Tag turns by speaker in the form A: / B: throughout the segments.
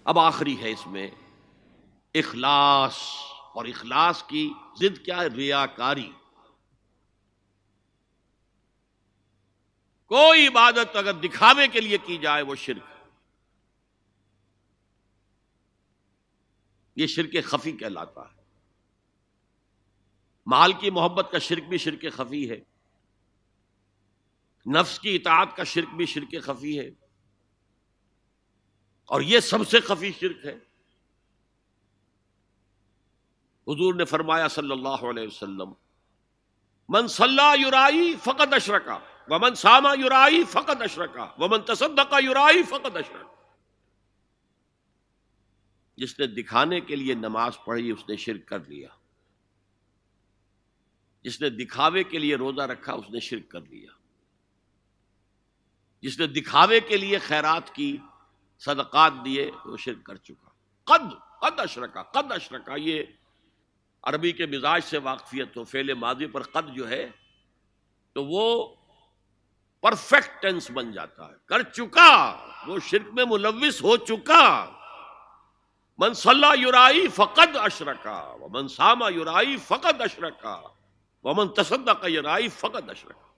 A: اب آخری ہے اس میں اخلاص، اور اخلاص کی ضد کیا ہے؟ ریاکاری۔ کوئی عبادت اگر دکھاوے کے لیے کی جائے وہ شرک، یہ شرک خفی کہلاتا ہے۔ مال کی محبت کا شرک بھی شرک خفی ہے، نفس کی اطاعت کا شرک بھی شرک خفی ہے، اور یہ سب سے خفی شرک ہے۔ حضور نے فرمایا صلی اللہ علیہ وسلم، من صلی یرائی فقد اشرکا ومن صام یرائی فقد اشرکا ومن تصدق یرائی فقد اشرکا۔ جس نے دکھانے کے لیے نماز پڑھی اس نے شرک کر لیا، جس نے دکھاوے کے لیے روزہ رکھا اس نے شرک کر لیا، جس نے دکھاوے کے لیے خیرات کی، صدقات دیے، وہ شرک کر چکا۔ قد اشرکا، قد اشرکا، یہ عربی کے مزاج سے واقفیت ہو، فعل ماضی پر قد جو ہے تو وہ پرفیکٹ ٹینس بن جاتا ہے، کر چکا، وہ شرک میں ملوث ہو چکا۔ من صلی یرائی فقد اشرکا ومن صام یرائی فقد اشرکا ومن تصدق یرائی فقد اشرکا۔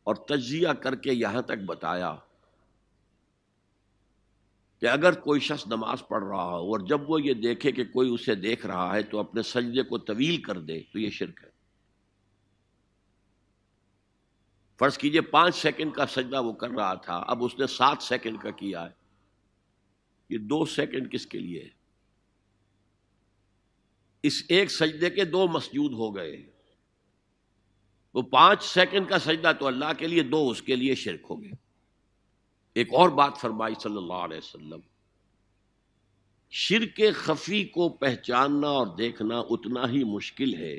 A: اور تجزیہ کر کے یہاں تک بتایا کہ اگر کوئی شخص نماز پڑھ رہا ہو اور جب وہ یہ دیکھے کہ کوئی اسے دیکھ رہا ہے تو اپنے سجدے کو طویل کر دے تو یہ شرک ہے۔ فرض کیجئے 5 سیکنڈ کا سجدہ وہ کر رہا تھا، اب اس نے 7 سیکنڈ کا کیا ہے، یہ 2 سیکنڈ کس کے لیے ہے؟ اس ایک سجدے کے 2 مسجود ہو گئے، وہ 5 سیکنڈ کا سجدہ تو اللہ کے لیے، 2 اس کے لیے شرک ہو گئے۔ ایک اور بات فرمائی صلی اللہ علیہ وسلم، شرک خفی کو پہچاننا اور دیکھنا اتنا ہی مشکل ہے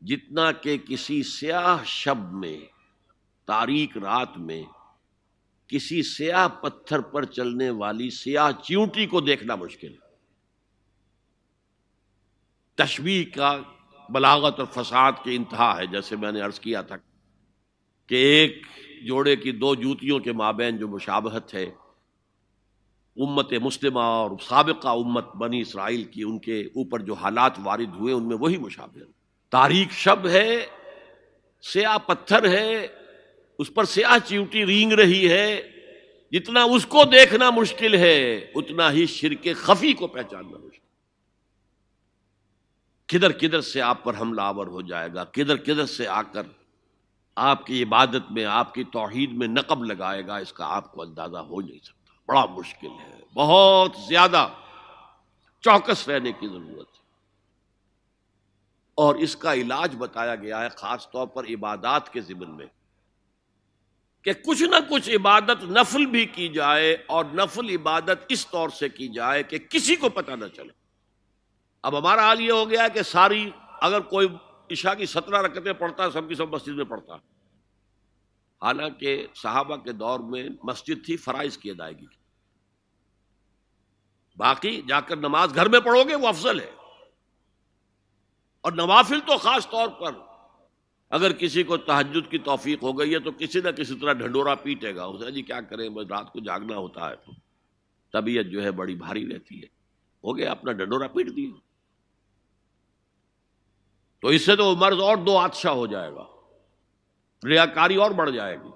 A: جتنا کہ کسی سیاہ شب میں، تاریک رات میں کسی سیاہ پتھر پر چلنے والی سیاہ چیونٹی کو دیکھنا مشکل ہے۔ تشبیہ کا بلاغت اور فصاحت کی انتہا ہے، جیسے میں نے عرض کیا تھا کہ ایک جوڑے کی 2 جوتیوں کے مابین جو مشابہت ہے، امت مسلمہ اور سابقہ امت بنی اسرائیل کی، ان کے اوپر جو حالات وارد ہوئے ان میں وہی مشابہت۔ تاریک شب ہے، سیاہ پتھر ہے، اس پر سیاہ چیونٹی رینگ رہی ہے، جتنا اس کو دیکھنا مشکل ہے اتنا ہی شرک خفی کو پہچاننا مشکل۔ کدھر کدھر سے آپ پر حملہ آور ہو جائے گا، کدھر کدھر سے آ کر آپ کی عبادت میں، آپ کی توحید میں نقب لگائے گا، اس کا آپ کو اندازہ ہو نہیں سکتا۔ بڑا مشکل ہے، بہت زیادہ چوکس رہنے کی ضرورت ہے۔ اور اس کا علاج بتایا گیا ہے خاص طور پر عبادات کے ضمن میں، کہ کچھ نہ کچھ عبادت نفل بھی کی جائے، اور نفل عبادت اس طور سے کی جائے کہ کسی کو پتہ نہ چلے۔ اب ہمارا حال یہ ہو گیا ہے کہ ساری، اگر کوئی عشاء کی 17 رکعتیں پڑھتا ہے، سب کی سب مسجد میں پڑھتا ہے، حالانکہ صحابہ کے دور میں مسجد تھی فرائض کی ادائیگی کی، باقی جا کر نماز گھر میں پڑھو گے وہ افضل ہے۔ اور نوافل تو خاص طور پر اگر کسی کو تہجد کی توفیق ہو گئی ہے تو کسی نہ کسی طرح ڈھنڈورا پیٹے گا، اسے جی کیا کریں، بس رات کو جاگنا ہوتا ہے تو طبیعت جو ہے بڑی بھاری رہتی ہے، ہو گیا اپنا ڈنڈورا پیٹ دیا، تو اس سے تو مرض اور 2 آتشا ہو جائے گا، ریاکاری اور بڑھ جائے گی۔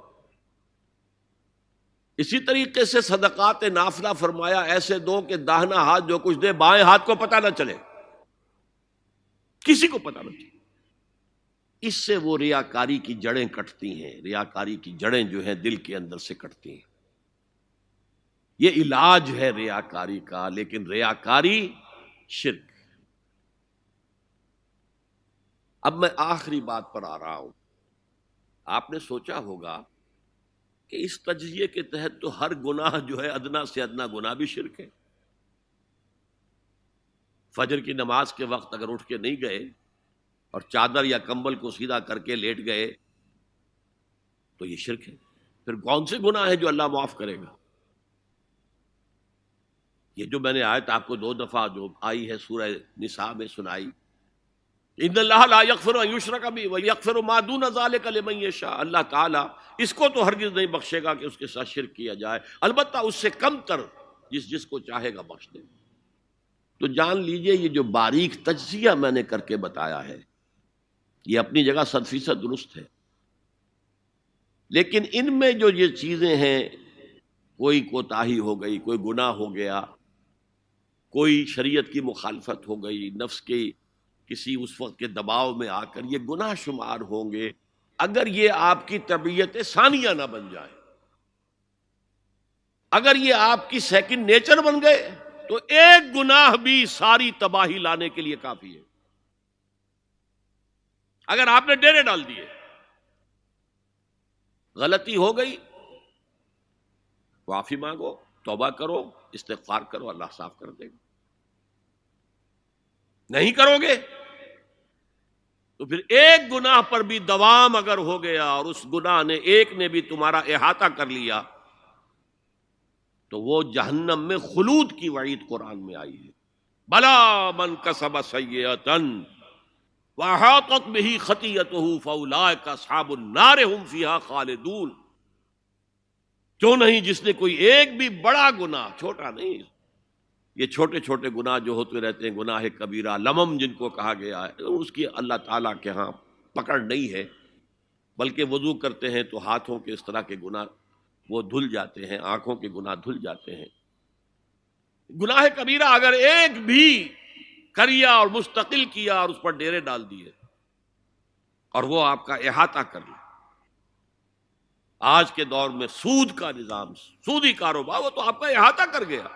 A: اسی طریقے سے صدقات نافلہ فرمایا ایسے دو کہ داہنا ہاتھ جو کچھ دے بائیں ہاتھ کو پتہ نہ چلے، کسی کو پتہ نہ چلے۔ اس سے وہ ریاکاری کی جڑیں کٹتی ہیں، ریاکاری کی جڑیں جو ہیں دل کے اندر سے کٹتی ہیں۔ یہ علاج ہے ریاکاری کا، لیکن ریاکاری شرک۔ اب میں آخری بات پر آ رہا ہوں۔ آپ نے سوچا ہوگا کہ اس تجزیے کے تحت تو ہر گناہ جو ہے ادنا سے ادنا گناہ بھی شرک ہے۔ فجر کی نماز کے وقت اگر اٹھ کے نہیں گئے اور چادر یا کمبل کو سیدھا کر کے لیٹ گئے تو یہ شرک ہے۔ پھر کون سے گناہ ہے جو اللہ معاف کرے گا؟ یہ جو میں نے آیت آپ کو 2 دفعہ جو آئی ہے سورہ نساء میں سنائی، ان اللہ لا یغفر ان یشرک بہ ویغفر ما دون ذلک لمن یشاء، اللہ تعالیٰ اس کو تو ہرگز نہیں بخشے گا کہ اس کے ساتھ شرک کیا جائے، البتہ اس سے کم تر جس کو چاہے گا بخش دے۔ تو جان لیجئے یہ جو باریک تجزیہ میں نے کر کے بتایا ہے یہ اپنی جگہ 100% درست ہے، لیکن ان میں جو یہ چیزیں ہیں، کوئی کوتاہی ہو گئی، کوئی گناہ ہو گیا، کوئی شریعت کی مخالفت ہو گئی، نفس کی کسی اس وقت کے دباؤ میں آ کر، یہ گناہ شمار ہوں گے اگر یہ آپ کی طبیعت ثانیہ نہ بن جائے۔ اگر یہ آپ کی سیکنڈ نیچر بن گئے تو ایک گناہ بھی ساری تباہی لانے کے لیے کافی ہے۔ اگر آپ نے ڈیرے ڈال دیے، غلطی ہو گئی، معافی مانگو، توبہ کرو، استغفار کرو، اللہ صاف کر دے گا۔ نہیں کرو گے تو پھر ایک گناہ پر بھی دوام اگر ہو گیا اور اس گناہ نے ایک نے بھی تمہارا احاطہ کر لیا تو وہ جہنم میں خلود کی وعید قرآن میں آئی ہے۔ بلا من کسب سیئۃ واحاطت بہ خطیئتہ فاولئک اصحاب النار هم فیہا خالدون۔ کیوں نہیں جس نے کوئی ایک بھی بڑا گناہ، چھوٹا نہیں، یہ چھوٹے چھوٹے گناہ جو ہوتے رہتے ہیں، گناہ کبیرہ، لمم جن کو کہا گیا ہے، اس کی اللہ تعالیٰ کے ہاں پکڑ نہیں ہے، بلکہ وضو کرتے ہیں تو ہاتھوں کے اس طرح کے گناہ وہ دھل جاتے ہیں، آنکھوں کے گناہ دھل جاتے ہیں۔ گناہ کبیرہ اگر ایک بھی کریا اور مستقل کیا اور اس پر ڈیرے ڈال دیے اور وہ آپ کا احاطہ کر لیا، آج کے دور میں سود کا نظام، سودی کاروبار، وہ تو آپ کا احاطہ کر گیا،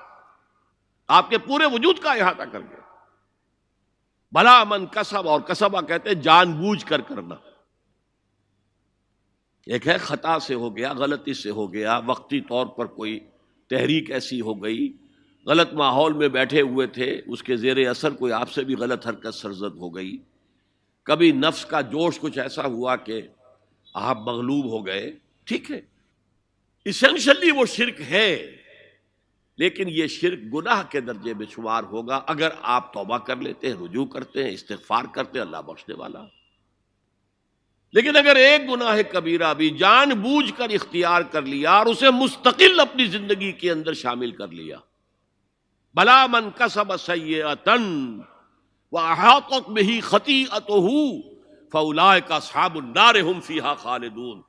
A: آپ کے پورے وجود کا احاطہ کر گیا۔ بھلا من کسب، اور کسبہ کہتے ہیں جان بوجھ کر کرنا۔ ایک ہے خطا سے ہو گیا، غلطی سے ہو گیا، وقتی طور پر کوئی تحریک ایسی ہو گئی، غلط ماحول میں بیٹھے ہوئے تھے، اس کے زیر اثر کوئی آپ سے بھی غلط حرکت سرزد ہو گئی، کبھی نفس کا جوش کچھ ایسا ہوا کہ آپ مغلوب ہو گئے، ٹھیک ہے، ایسنشلی وہ شرک ہے، لیکن یہ شرک گناہ کے درجے میں شمار ہوگا اگر آپ توبہ کر لیتے ہیں، رجوع کرتے ہیں، استغفار کرتے ہیں، اللہ بخشنے والا۔ لیکن اگر ایک گناہ کبیرہ بھی جان بوجھ کر اختیار کر لیا اور اسے مستقل اپنی زندگی کے اندر شامل کر لیا، بلا من کسب سیئۃ واحاطت بہ خطیئتہ فاولئک اصحاب النار هم فیہا خالدون،